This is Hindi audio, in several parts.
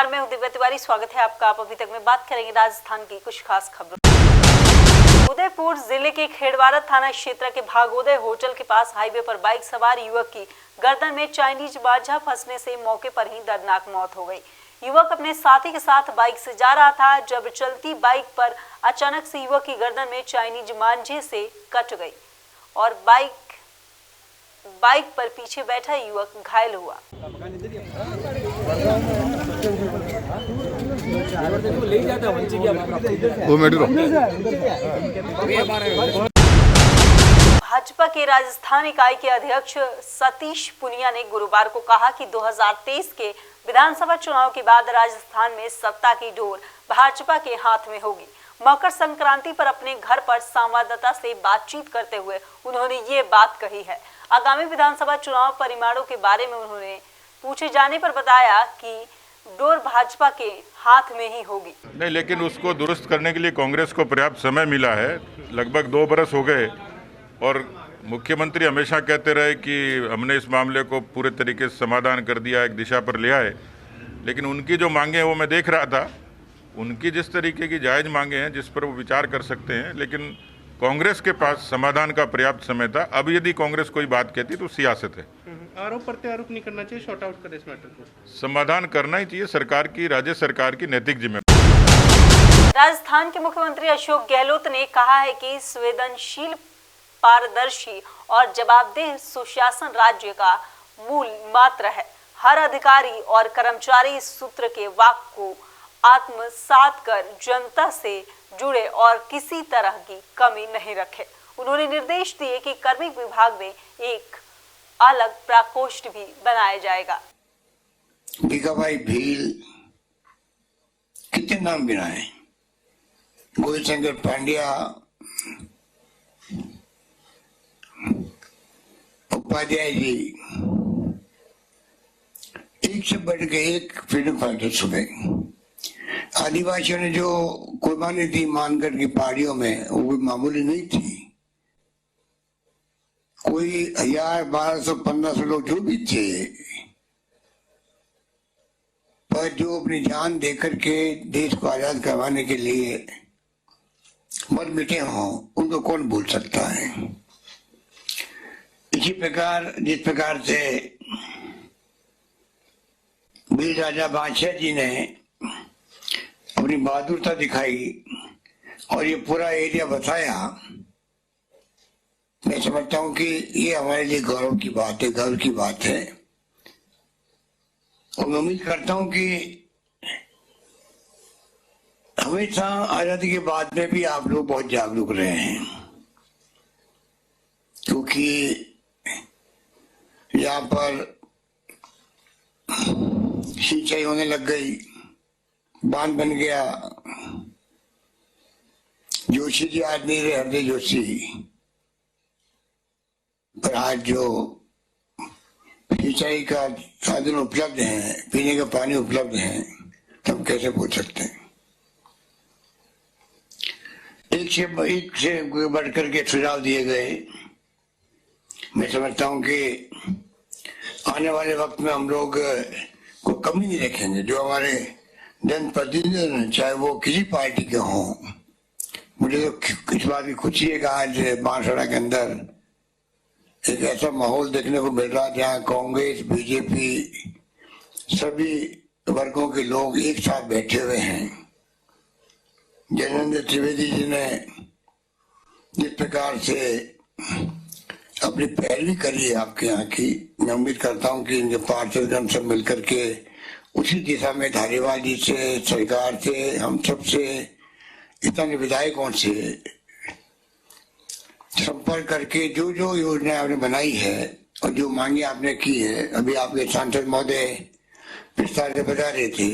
नमस्कार, मैं हूं दिव्या तिवारी। स्वागत है आपका। आप अभी तक में बात करेंगे राजस्थान की कुछ खास खबरों। उदयपुर जिले के खेड़वारा थाना क्षेत्र के भागोदय होटल के पास हाईवे पर बाइक सवार युवक की गर्दन में चाइनीज बाजा फंसने से मौके पर ही दर्दनाक मौत हो गई। युवक अपने साथी के साथ बाइक से जा रहा था जब चलती बाइक पर अचानक से युवक की गर्दन में चाइनीज मांझे से कट गई और बाइक पर पीछे बैठा युवक घायल हुआ। भाजपा के राजस्थान इकाई के अध्यक्ष सतीश पुनिया ने गुरुवार को कहा कि 2023 के विधानसभा चुनाव के बाद राजस्थान में सत्ता की डोर भाजपा के हाथ में होगी। मकर संक्रांति पर अपने घर पर संवाददाता से बातचीत करते हुए उन्होंने ये बात कही है। आगामी विधानसभा चुनाव परिणामों के बारे में उन्होंने पूछे जाने पर बताया कि डोर भाजपा के हाथ में ही होगी। नहीं, लेकिन उसको दुरुस्त करने के लिए कांग्रेस को पर्याप्त समय मिला है। लगभग 2 बरस हो गए और मुख्यमंत्री हमेशा कहते रहे कि हमने इस मामले को पूरे तरीके से समाधान कर दिया, एक दिशा पर ले आए। लेकिन उनकी जो मांगे हैं वो मैं देख रहा था, उनकी जिस तरीके की जायज़ मांगे हैं जिस पर वो विचार कर सकते हैं, लेकिन कांग्रेस के पास समाधान का पर्याप्त समय था। अब यदि कांग्रेस कोई बात कहती तो सियासत है। आरोप प्रत्यारोप नहीं करना चाहिए, शॉर्ट आउट करें इस मैटर को। समाधान करना ही चाहिए। सरकार की, राज्य सरकार की नैतिक जिम्मेदारी। राजस्थान के मुख्यमंत्री अशोक गहलोत ने कहा है कि संवेदनशील, पारदर्शी और जवाबदेह सुशासन राज्य का मूल मंत्र है। हर अधिकारी और कर्मचारी इस सूत्र के वाक्य को आत्मसात कर जनता से जुड़े और किसी तरह की कमी नहीं रखे। उन्होंने निर्देश दिए कि कार्मिक विभाग में एक अलग प्रकोष्ठ भी बनाया जाएगा। भीखाभाई भील, कितने नाम गिनाए, गोविंद शंकर पांड्या, उपाध्याय जी, एक से बढ़ के एक फ्रीडम फाइटर सुबह। आदिवासियों ने जो कुर्बानी दी मानगढ़ की पहाड़ियों में, वो भी मामूली नहीं थी। कोई 1000, 1200, 1500 लोग जो भी थे, पर जो अपनी जान देकर के देश को आजाद करवाने के लिए मर मिटे हों, उनको कौन भूल सकता है। इसी प्रकार जिस प्रकार से वीर राजा बादशाह जी ने अपनी बहादुरता दिखाई और ये पूरा एरिया बताया, मैं समझता हूं कि ये हमारे लिए गौरव की बात है, गर्व की बात है। और मैं उम्मीद करता हूं कि हमेशा आजादी के बाद में भी आप लोग बहुत जागरूक रहे हैं, क्योंकि यहाँ पर सिंचाई होने लग गई, बांध बन गया। जोशी जी आज नहीं रहे, हरदे जोशी, पर आज जो सिंचाई का साधन उपलब्ध है, पीने का पानी उपलब्ध है, तब कैसे पूछ सकते हैं। एक से बढ़कर के सुझाव दिए गए। मैं समझता हूं कि आने वाले वक्त में हम लोग को कमी नहीं रखेंगे। जो हमारे जनप्रतिनिधि, चाहे वो किसी पार्टी के हों, मुझे तो इस बात की खुशी है कि आज बांसवाड़ा के अंदर एक ऐसा माहौल देखने को मिल रहा है जहाँ कांग्रेस, बीजेपी, सभी वर्गों के लोग एक साथ बैठे हुए हैं। जयेंद्र त्रिवेदी जी ने जिस प्रकार से अपनी पैरवी करी है आपके यहाँ की, मैं उम्मीद करता हूँ कि इनके पार्षदगण सब मिलकर के उसी दिशा में धारीवाल जी से, सरकार से, हम सब से, इतने विधायकों से संपर्क करके जो जो योजना आपने बनाई है और जो मांगे आपने की है, अभी आपके सांसद महोदय विस्तार से बता रहे थे,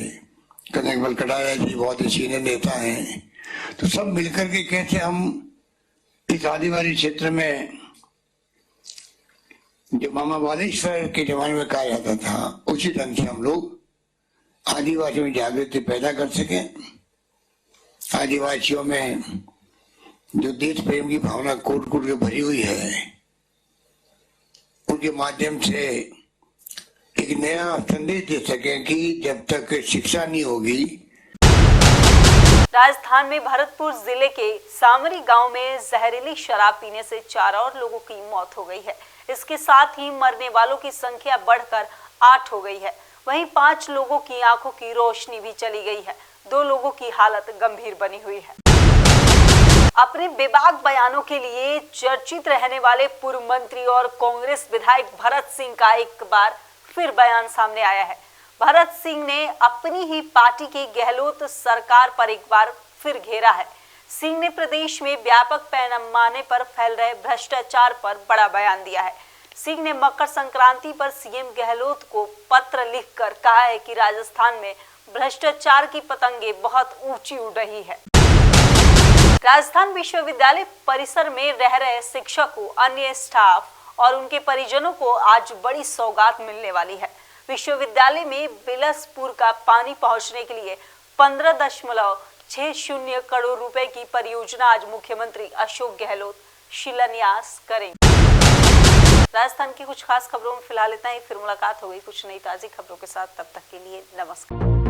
कनकमल कटारिया जी बहुत ही सीनियर नेता हैं, तो सब मिलकर के कैसे हम इस आदिवासी क्षेत्र में, जो मामा बालेश्वर के जमाने में कहा जाता था, उसी ढंग से हम लोग आदिवासियों में जागृति पैदा कर सके। आदिवासियों में जो देश प्रेम की भावना कोट कोट के भरी हुई है, उनके माध्यम से एक नया संदेश दे सकें कि जब तक शिक्षा नहीं होगी। राजस्थान में भरतपुर जिले के सामरी गांव में जहरीली शराब पीने से 4 और लोगों की मौत हो गई है। इसके साथ ही मरने वालों की संख्या बढ़कर 8 हो गई है। वहीं 5 लोगों की आंखों की रोशनी भी चली गई है। 2 लोगों की हालत गंभीर बनी हुई है। अपने बेबाक बयानों के लिए चर्चित रहने वाले पूर्व मंत्री और कांग्रेस विधायक भरत सिंह का एक बार फिर बयान सामने आया है। भरत सिंह ने अपनी ही पार्टी की गहलोत सरकार पर एक बार फिर घेरा है। सिंह ने प्रदेश में व्यापक पैमाने पर फैल रहे भ्रष्टाचार पर बड़ा बयान दिया है। सिंह ने मकर संक्रांति पर सीएम गहलोत को पत्र लिखकर कहा है कि राजस्थान में भ्रष्टाचार की पतंगे बहुत ऊंची उड़ रही है। राजस्थान विश्वविद्यालय परिसर में रह रहे शिक्षकों, अन्य स्टाफ और उनके परिजनों को आज बड़ी सौगात मिलने वाली है। विश्वविद्यालय में बिलासपुर का पानी पहुंचने के लिए 15.60 करोड़ रुपए की परियोजना आज मुख्यमंत्री अशोक गहलोत शिलान्यास करेंगे। राजस्थान की कुछ खास खबरों में फिलहाल इतना ही। फिर मुलाकात होगी कुछ नई ताजी खबरों के साथ। तब तक के लिए नमस्कार।